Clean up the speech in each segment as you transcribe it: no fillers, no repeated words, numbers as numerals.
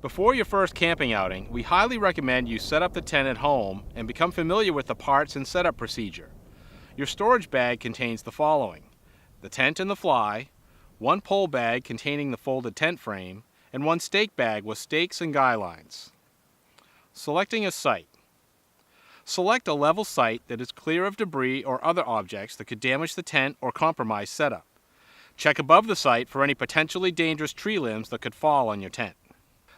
Before your first camping outing, we highly recommend you set up the tent at home and become familiar with the parts and setup procedure. Your storage bag contains the following: the tent and the fly, one pole bag containing the folded tent frame, and one stake bag with stakes and guy lines. Selecting a site. Select a level site that is clear of debris or other objects that could damage the tent or compromise setup. Check above the site for any potentially dangerous tree limbs that could fall on your tent.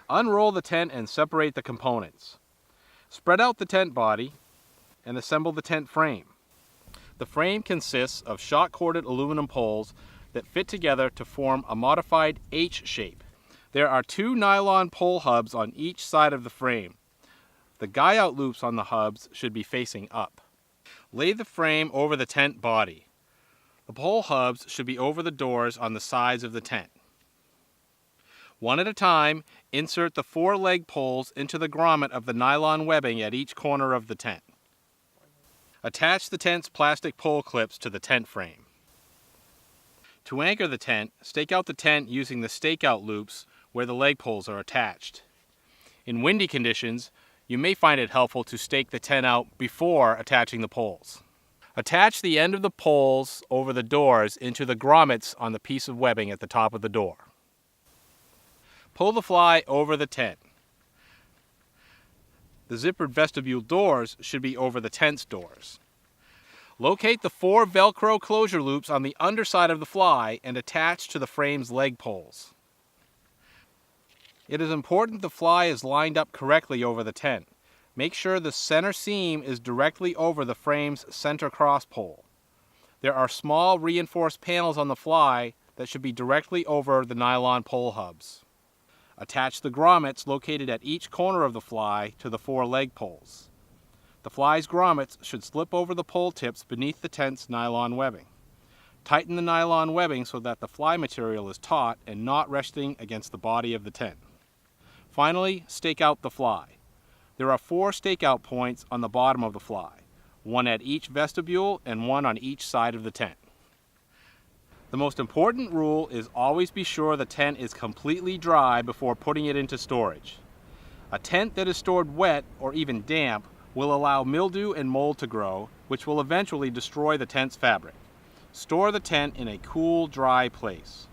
Unroll the tent and separate the components. Spread out the tent body and assemble the tent frame. The frame consists of shot-corded aluminum poles that fit together to form a modified H shape. There are two nylon pole hubs on each side of the frame. The guy-out loops on the hubs should be facing up. Lay the frame over the tent body. The pole hubs should be over the doors on the sides of the tent. One at a time, insert the 4 leg poles into the grommet of the nylon webbing at each corner of the tent. Attach the tent's plastic pole clips to the tent frame. To anchor the tent, stake out the tent using the stake-out loops where the leg poles are attached. In windy conditions, you may find it helpful to stake the tent out before attaching the poles. Attach the end of the poles over the doors into the grommets on the piece of webbing at the top of the door. Pull the fly over the tent. The zippered vestibule doors should be over the tent's doors. Locate the 4 Velcro closure loops on the underside of the fly and attach to the frame's leg poles. It is important the fly is lined up correctly over the tent. Make sure the center seam is directly over the frame's center cross pole. There are small reinforced panels on the fly that should be directly over the nylon pole hubs. Attach the grommets located at each corner of the fly to the 4 leg poles. The fly's grommets should slip over the pole tips beneath the tent's nylon webbing. Tighten the nylon webbing so that the fly material is taut and not resting against the body of the tent. Finally, stake out the fly. There are 4 stakeout points on the bottom of the fly, one at each vestibule and one on each side of the tent. The most important rule is always be sure the tent is completely dry before putting it into storage. A tent that is stored wet or even damp will allow mildew and mold to grow, which will eventually destroy the tent's fabric. Store the tent in a cool, dry place.